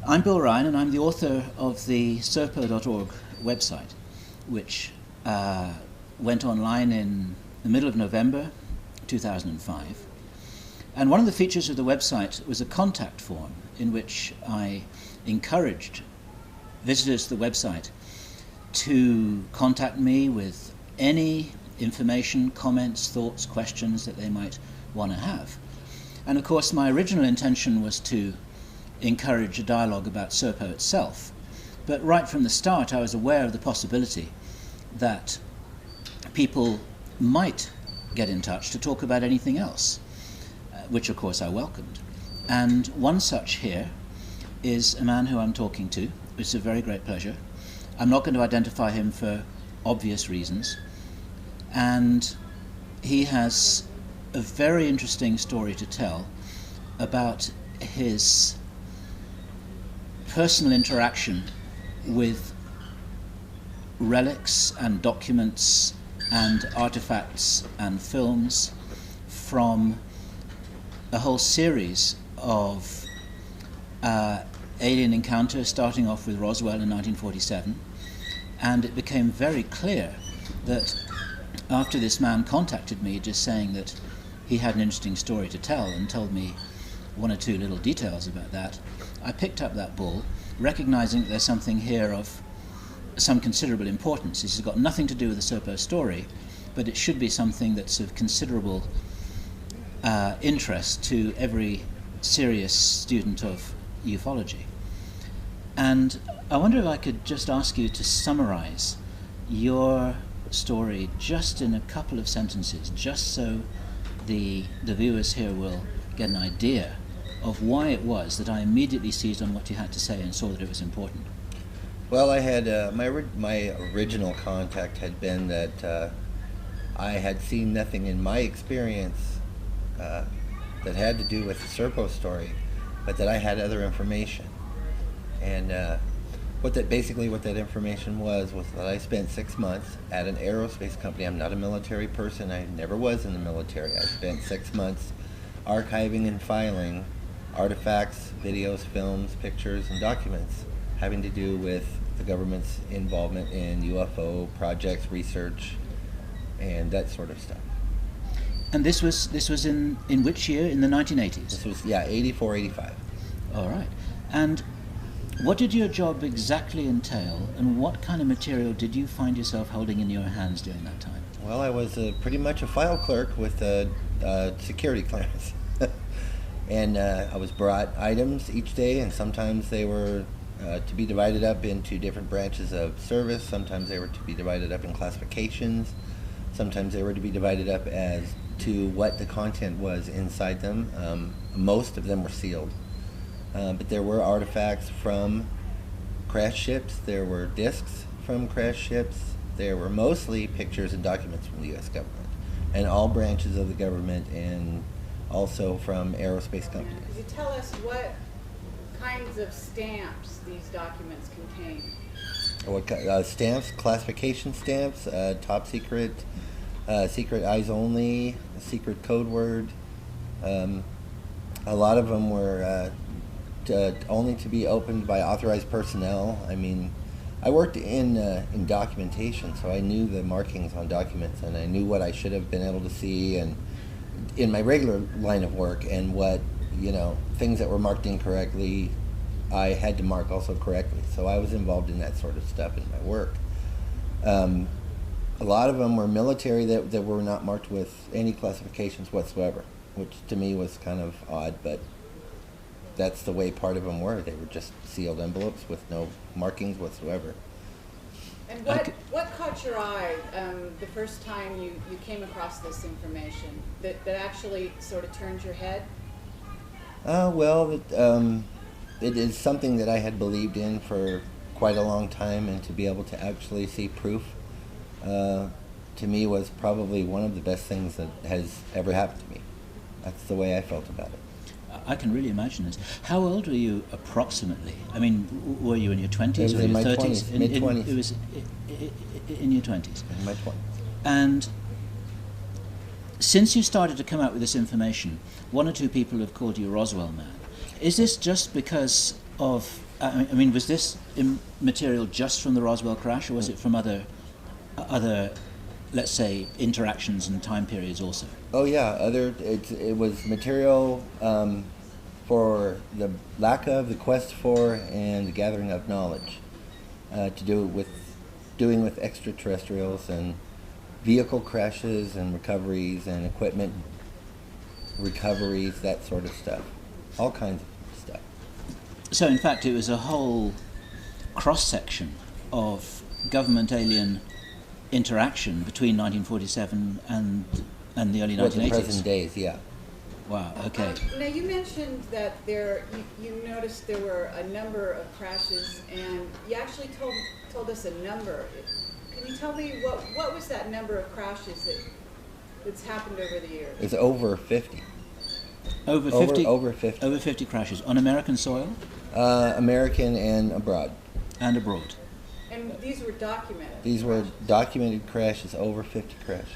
I'm Bill Ryan, and I'm the author of the serpo.org website, which went online in the middle of November 2005. And one of the features of the website was a contact form in which I encouraged visitors to the website to contact me with any information, comments, thoughts, questions that they might want to have. And of course, my original intention was to encourage a dialogue about Serpo itself. But right from the start, I was aware of the possibility that people might get in touch to talk about anything else, which of course I welcomed. And one such here is a man who I'm talking to, which is a very great pleasure. I'm not going to identify him for obvious reasons. And he has a very interesting story to tell about his personal interaction with relics and documents and artifacts and films from a whole series of alien encounters, starting off with Roswell in 1947. And it became very clear that after this man contacted me just saying that he had an interesting story to tell and told me one or two little details about that, I picked up that bull, recognizing that there's something here of some considerable importance. This has got nothing to do with the Serpo story, but it should be something that's of considerable interest to every serious student of ufology. And I wonder if I could just ask you to summarize your story just in a couple of sentences, just so the viewers here will get an idea of why it was that I immediately seized on what you had to say and saw that it was important. Well, I had my original contact had been that I had seen nothing in my experience that had to do with the Serpo story, but that I had other information. And what that information was that I spent 6 months at an aerospace company. I'm not a military person. I never was in the military. I spent 6 months archiving and filing artifacts, videos, films, pictures, and documents having to do with the government's involvement in UFO projects, research, and that sort of stuff. And this was in which year? In the 1980s? This was, yeah, 84, 85. All right. And what did your job exactly entail, and what kind of material did you find yourself holding in your hands during that time? Well, I was pretty much a file clerk with a security clearance. And I was brought items each day, and sometimes they were to be divided up into different branches of service. Sometimes they were to be divided up in classifications. Sometimes they were to be divided up as to what the content was inside them. Most of them were sealed. But there were artifacts from crashed ships. There were discs from crashed ships. There were mostly pictures and documents from the U.S. government and all branches of the government, and also from aerospace companies. Could you tell us what kinds of stamps these documents contain? What stamps? Classification stamps, top secret, secret eyes only, secret code word. A lot of them were only to be opened by authorized personnel. I mean, I worked in documentation, so I knew the markings on documents, and I knew what I should have been able to see, and in my regular line of work, and what, things that were marked incorrectly, I had to mark also correctly. So I was involved in that sort of stuff in my work. A lot of them were military that were not marked with any classifications whatsoever, which to me was kind of odd, but that's the way part of them were. They were just sealed envelopes with no markings whatsoever. And what caught your eye the first time you came across this information that actually sort of turned your head? Well, it is something that I had believed in for quite a long time, and to be able to actually see proof to me, was probably one of the best things that has ever happened to me. That's the way I felt about it. I can really imagine this. How old were you approximately? I mean, were you in your 20s It was or in your my 30s? 20s, mid-20s. It was in your 20s. In my 20s. And since you started to come out with this information, one or two people have called you Roswell Man. Is this just because of, I mean, was this material just from the Roswell crash, or was it from other, let's say, interactions and time periods also? Oh yeah, it was material for the lack of, the quest for, and the gathering of knowledge to do with doing with extraterrestrials and vehicle crashes and recoveries and equipment recoveries, that sort of stuff, all kinds of stuff. So in fact, it was a whole cross section of government alien interaction between 1947 and the early 1980s. With the present days, yeah. Wow, okay. Now you mentioned that you noticed there were a number of crashes, and you actually told us a number. Can you tell me what was that number of crashes that's happened over the years? It's over 50. Over 50? Over 50. Over 50 crashes on American soil? American and abroad. And abroad. And these were documented? These were documented crashes, over 50 crashes.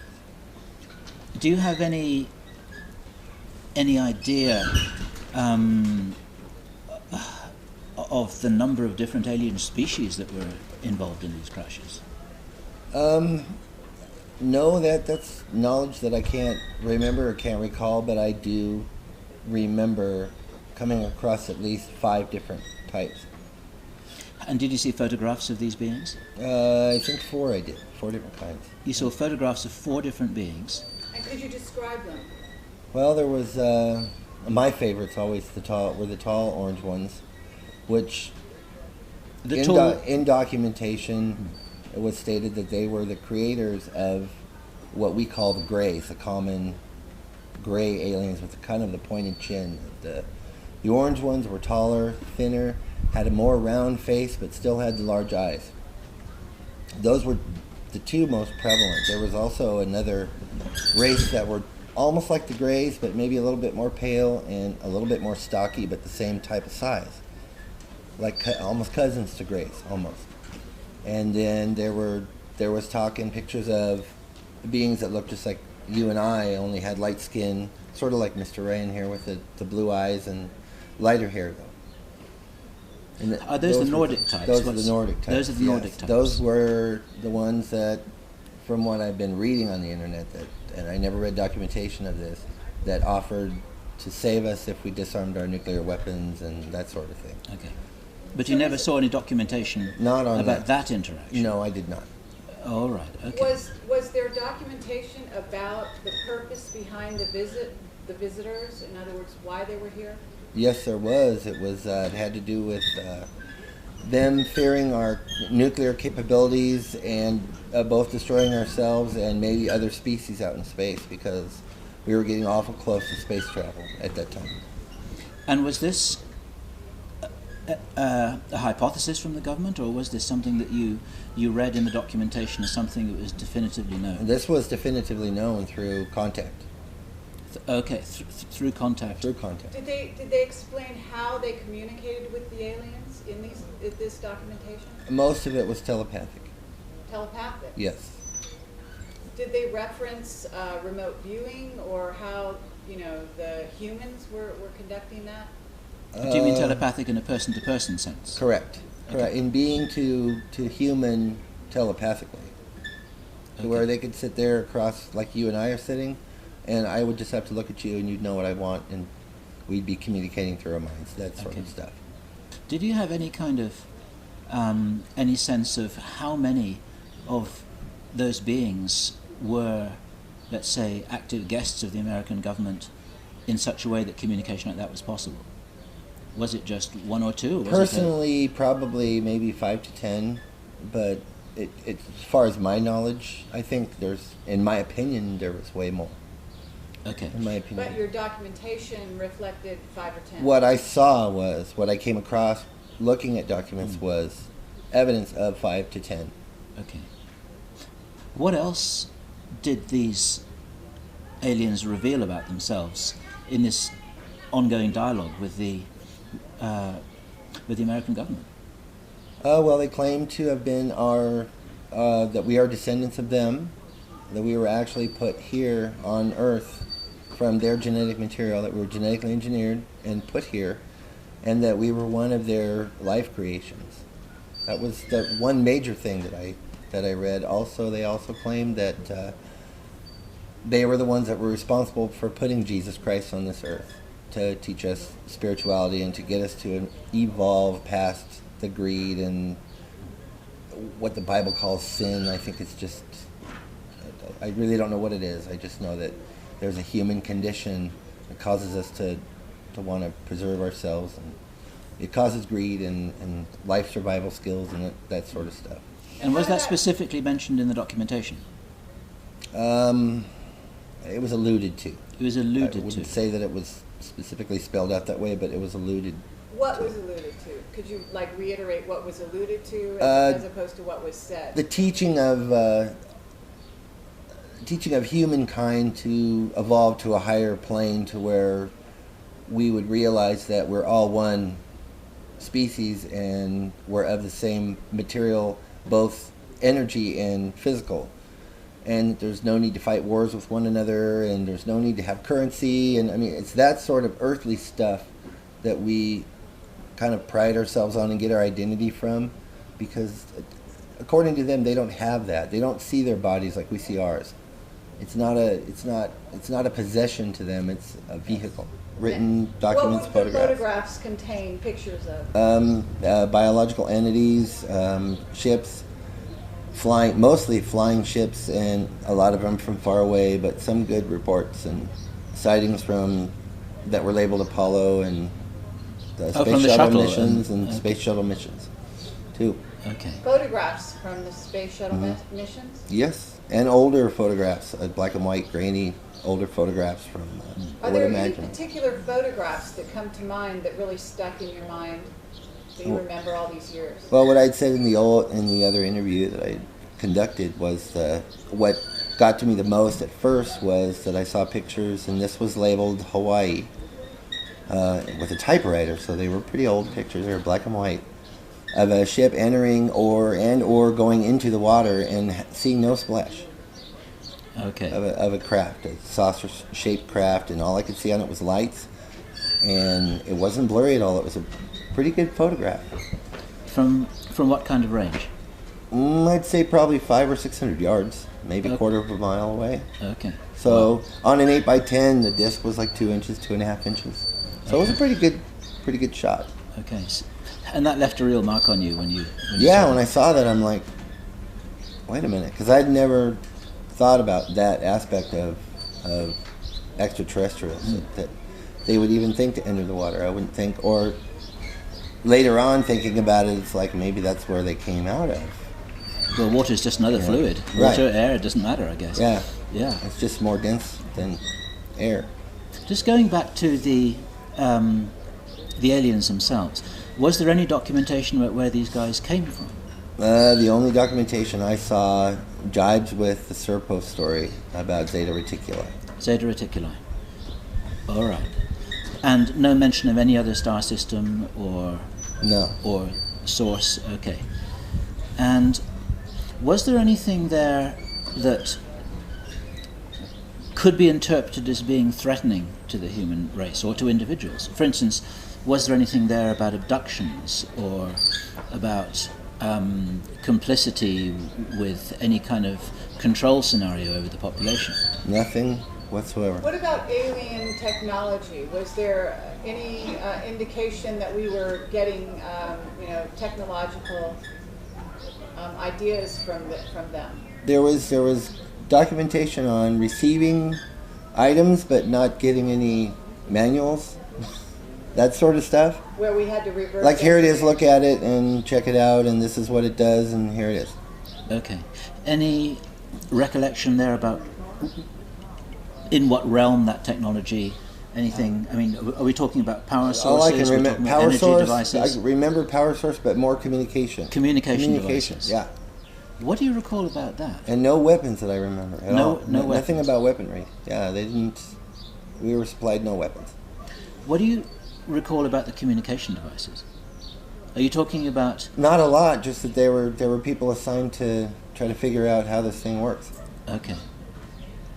Do you have any idea of the number of different alien species that were involved in these crashes? No, that's knowledge that I can't remember or can't recall, but I do remember coming across at least 5 different types. And did you see photographs of these beings? I think 4 I did, 4 different kinds. You saw photographs of 4 different beings. And could you describe them? Well, there was, my favorites always were the tall orange ones, which in documentation it was stated that they were the creators of what we call the grays, the common gray aliens with kind of the pointed chin. The orange ones were taller, thinner, had a more round face, but still had the large eyes. Those were the 2 most prevalent. There was also another race that were almost like the grays, but maybe a little bit more pale and a little bit more stocky, but the same type of size, like almost cousins to grays, almost. And then there was talk and pictures of beings that looked just like you and I, only had light skin, sort of like Mr. Ryan here with the blue eyes and lighter hair, though. And Are those the Nordic types? Those are the Nordic types. Those are the Nordic types. Those were the ones that, from what I've been reading on the internet, and I never read documentation of this, that offered to save us if we disarmed our nuclear weapons and that sort of thing. Okay. But you never saw any documentation about that interaction? No, I did not. All right, okay. Was there documentation about the purpose behind the visitors? In other words, why they were here? Yes, there was. It had to do with them fearing our nuclear capabilities and both destroying ourselves and maybe other species out in space, because we were getting awful close to space travel at that time. And was this a hypothesis from the government, or was this something that you read in the documentation as something that was definitively known? This was definitively known through contact. Okay, through contact. Through contact. Did they explain how they communicated with the aliens in this documentation? Most of it was telepathic. Telepathic? Yes. Did they reference remote viewing, or how the humans were conducting that? Do you mean telepathic in a person-to-person sense? Correct. Okay. Correct. In being to human telepathically, to where they could sit there across like you and I are sitting, and I would just have to look at you and you'd know what I want, and we'd be communicating through our minds, that sort of stuff. Did you have any kind of any sense of how many of those beings were, let's say, active guests of the American government in such a way that communication like that was possible? Was it just 1 or 2? Personally, probably maybe 5 to 10, but as far as my knowledge, I think in my opinion, there was way more. Okay. In my opinion. But your documentation reflected 5 or 10. What I saw what I came across looking at documents was evidence of 5 to 10. Okay. What else did these aliens reveal about themselves in this ongoing dialogue with the American government? Well, they claim to have been that we are descendants of them, that we were actually put here on Earth from their genetic material, that we were genetically engineered and put here, and that we were one of their life creations. That was the one major thing that I read. Also, they also claimed that they were the ones that were responsible for putting Jesus Christ on this earth to teach us spirituality and to get us to evolve past the greed and what the Bible calls sin. I think it's just, I really don't know what it is. I just know that there's a human condition that causes us to want to preserve ourselves, and it causes greed and life survival skills and that sort of stuff. And was that specifically mentioned in the documentation? It was alluded to. It was alluded to. I wouldn't say that it was specifically spelled out that way, but it was alluded to. What was alluded to? Could you reiterate what was alluded to as opposed to what was said? The teaching of humankind to evolve to a higher plane, to where we would realize that we're all one species and we're of the same material, both energy and physical. And there's no need to fight wars with one another, and there's no need to have currency. And I mean, it's that sort of earthly stuff that we kind of pride ourselves on and get our identity from, because according to them, they don't have that. They don't see their bodies like we see ours. It's not a possession to them. It's a vehicle. Written documents, what would the photographs. photographs contain pictures of? Biological entities, ships, mostly flying ships, and a lot of them from far away, but some good reports and sightings that were labeled Apollo and the space shuttle missions and space shuttle missions too. Okay. Photographs from the space shuttle missions? Yes, and older photographs, black and white, grainy, older photographs from. Are there any particular photographs that come to mind that really stuck in your mind that you remember all these years? Well, what I'd said in the other interview that I conducted was what got to me the most at first was that I saw pictures, and this was labeled Hawaii with a typewriter, so they were pretty old pictures. They were black and white, of a ship entering or going into the water and seeing no splash. Okay. Of a craft, a saucer-shaped craft, and all I could see on it was lights, and it wasn't blurry at all. It was a pretty good photograph. From what kind of range? I'd say probably 500 or 600 yards, maybe a quarter of a mile away. Okay. So on an 8x10, the disc was like 2 inches, 2.5 inches. So it was a pretty good shot. Okay. And that left a real mark on you when you when I saw that, I'm like, wait a minute, because I'd never thought about that aspect of extraterrestrials, that they would even think to enter the water. I wouldn't think, or later on thinking about it, it's like maybe that's where they came out of. Well, water is just another fluid. Water, air, it doesn't matter, I guess. Yeah. Yeah. It's just more dense than air. Just going back to the aliens themselves, was there any documentation about where these guys came from? The only documentation I saw jibes with the Serpo story about Zeta Reticuli. Zeta Reticuli. All right. And no mention of any other star system or source. Okay. And was there anything there that could be interpreted as being threatening to the human race or to individuals? For instance, was there anything there about abductions or about complicity with any kind of control scenario over the population? Nothing whatsoever. What about alien technology? Was there any indication that we were getting, technological ideas from them? There was documentation on receiving items, but not getting any manuals. That sort of stuff. Where we had to revert. Like, here it is, look at it and check it out, and this is what it does, and here it is. Okay. Any recollection there about in what realm that technology, anything, I mean, are we talking about power sources? All I can remember, power source, devices? I remember power source, but more communication. Communication devices. Yeah. What do you recall about that? And no weapons that I remember at No- all. no Nothing weapons. about weaponry. Yeah, they didn't. We were supplied no weapons. What do you recall about the communication devices? Are you talking about... Not a lot. Just that there were people assigned to try to figure out how this thing works. Okay,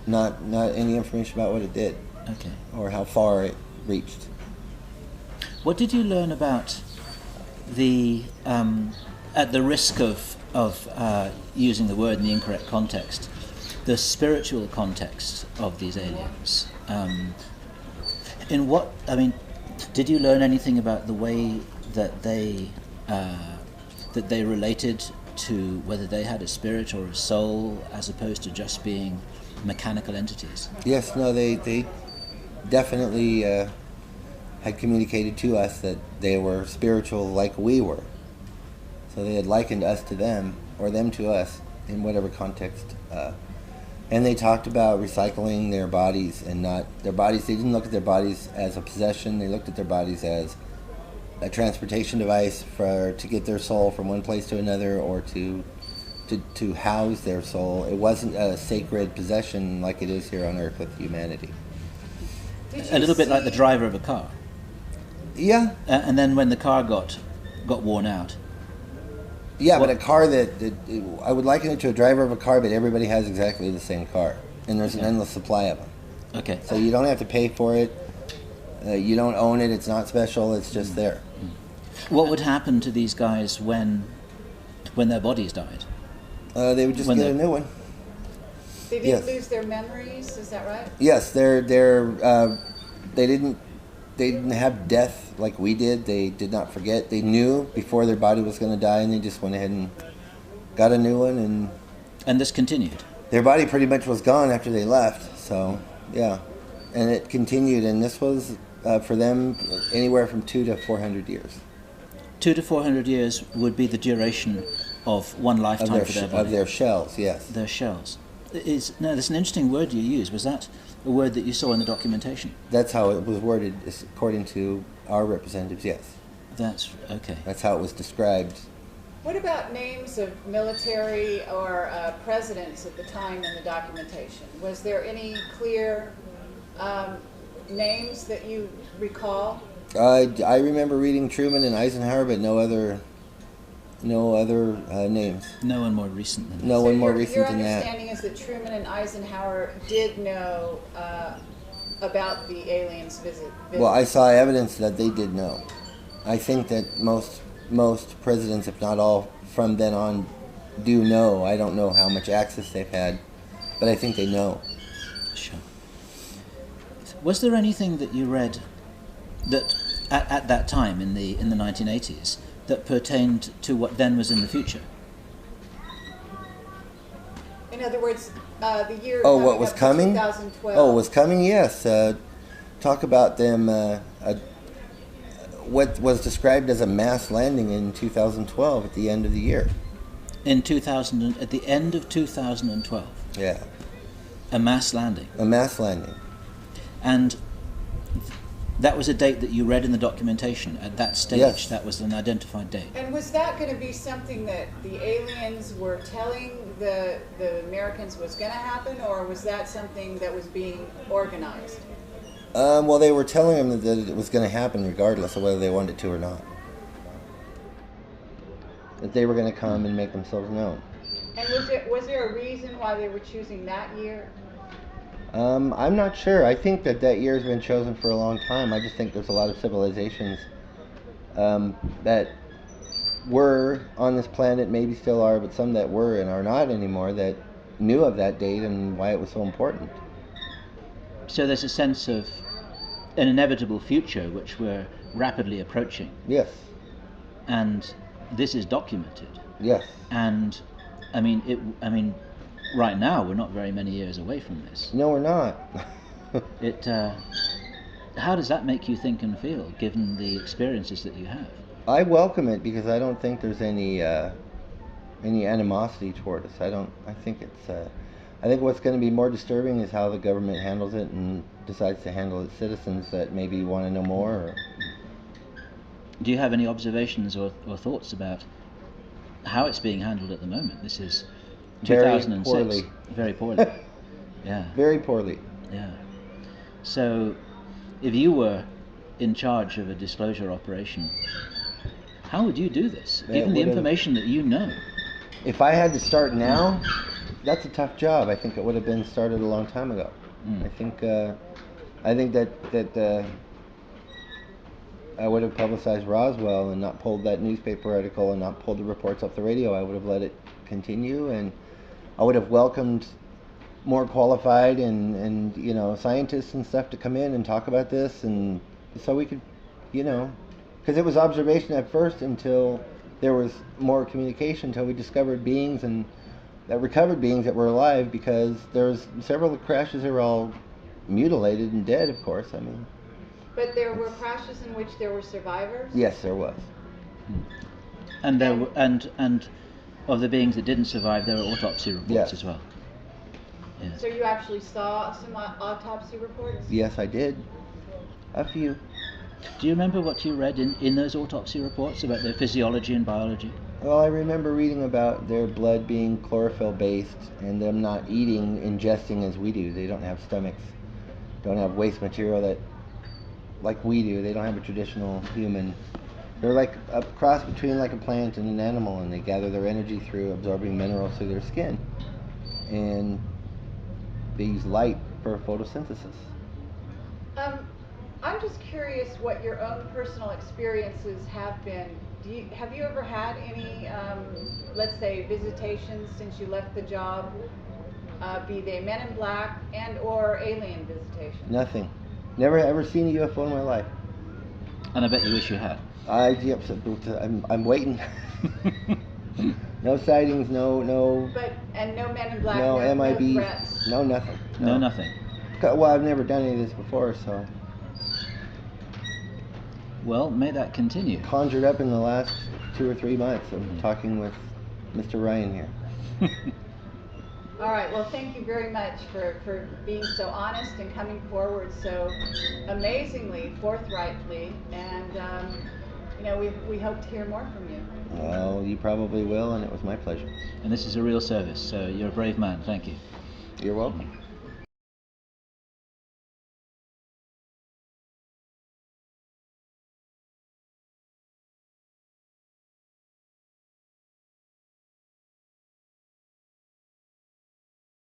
Not any information about what it did okay. or how far it reached. What did you learn about the, at the risk of using the word in the incorrect context, the spiritual context of these aliens? In what, I mean, did you learn anything about the way that they related to whether they had a spirit or a soul as opposed to just being mechanical entities? Yes, no, they definitely had communicated to us that they were spiritual like we were. So they had likened us to them, or them to us, in whatever context. And they talked about recycling their bodies and not their bodies. They didn't look at their bodies as a possession. They looked at their bodies as a transportation device to get their soul from one place to another, or to house their soul. It wasn't a sacred possession like it is here on Earth with humanity. A little bit like the driver of a car. Yeah, And then when the car got worn out, yeah, What- but a car I would liken it to a driver of a car, but everybody has exactly the same car, and there's an endless supply of them. okay. So you don't have to pay for it. You don't own it. It's not special. It's just there. What would happen to these guys when their bodies died? They would just When get they- a new one. They Yes. didn't lose their memories, is that right? Yes, they didn't have death like we did. They did not forget. They knew before their body was going to die, and they just went ahead and got a new one. And And this continued. their body pretty much was gone after they left. So yeah, and it continued. And this was for them anywhere from 200 to 400 years 200 to 400 years would be the duration of one lifetime for their body. of their shells. Yes. Their shells. No, that's an interesting word you use. Was that a word that you saw in the documentation? That's how it was worded, according to our representatives, yes. That's okay. That's how it was described. What about names of military or presidents at the time in the documentation? Was there any clear names that you recall? I remember reading Truman and Eisenhower, but no other names. No one more recent than that. No So one more your recent than that. understanding is that Truman and Eisenhower did know about the aliens' visit. Well, I saw evidence that they did know. I think that most presidents, if not all, from then on, do know. I don't know how much access they've had, but I think they know. Sure. Was there anything that you read that at that time in the 1980s that pertained to what then was in the future? In other words, the year Oh, coming what was up to coming? 2012. Oh, was coming? Yes. Talk about them. What was described as a mass landing in 2012 at the end of the year. At the end of 2012, Yeah, a mass landing. a mass landing. And that was a date that you read in the documentation. At that stage, Yes. that was an identified date. And was that going to be something that the aliens were telling the Americans was going to happen, or was that something that was being organized? Well, they were telling them that it was going to happen regardless of whether they wanted it to or not. That they were going to come and make themselves known. And was there a reason why they were choosing that year? I'm not sure. I think that year has been chosen for a long time. I just think there's a lot of civilizations that were on this planet, maybe still are, but some that were and are not anymore, that knew of that date and why it was so important. So there's a sense of an inevitable future which we're rapidly approaching, Yes. and this is documented. Yes. And I mean, right now we're not very many years away from this. No, we're not. How does that make you think and feel, given the experiences that you have? I welcome it because I don't think there's any animosity toward us. I think it's. I think what's going to be more disturbing is how the government handles it and decides to handle its citizens that maybe want to know more. Or... Do you have any observations or thoughts about how it's being handled at the moment. This is Very 2006. poorly. Very poorly. Yeah. Very poorly. Yeah. So, if you were in charge of a disclosure operation, how would you do this, given the information that you know? If I had to start now, that's a tough job. I think it would have been started a long time ago. I think that I would have publicized Roswell and not pulled that newspaper article and not pulled the reports off the radio. I would have let it continue, and I would have welcomed more qualified and you know, scientists and stuff to come in and talk about this, and so we could, you know, because it was observation at first until there was more communication, until we discovered beings and recovered beings that were alive, because there's several crashes that were all mutilated and dead, of course. I mean, But there were crashes in which there were survivors? yes, there was. And there were, and of the beings that didn't survive, there were autopsy reports Yes. as well. Yeah. So you actually saw some autopsy reports? Yes, I did. A few. Do you remember what you read in those autopsy reports about their physiology and biology? Well, I remember reading about their blood being chlorophyll based and them not ingesting as we do. They don't have stomachs, don't have waste material that like we do. They don't have a traditional human. They're like a cross between like a plant and an animal, and they gather their energy through absorbing minerals through their skin. And they use light for photosynthesis. I'm just curious what your own personal experiences have been. Have you ever had any, let's say, visitations since you left the job, be they Men in Black and or alien visitations? Nothing. Never ever seen a UFO in my life. And I bet you wish you had. Yep, I'm waiting. No sightings, no. And no Men in Black, No no MIBs, threats? no nothing. No, nothing. Well, I've never done any of this before, so Well, may that continue. conjured up in the last 2 or 3 months of talking with Mr. Ryan here. All right, well, thank you very much for being so honest and coming forward so amazingly, forthrightly, and you know, we hope to hear more from you. Well, you probably will, and it was my pleasure. And this is a real service, so you're a brave man. Thank you. You're welcome.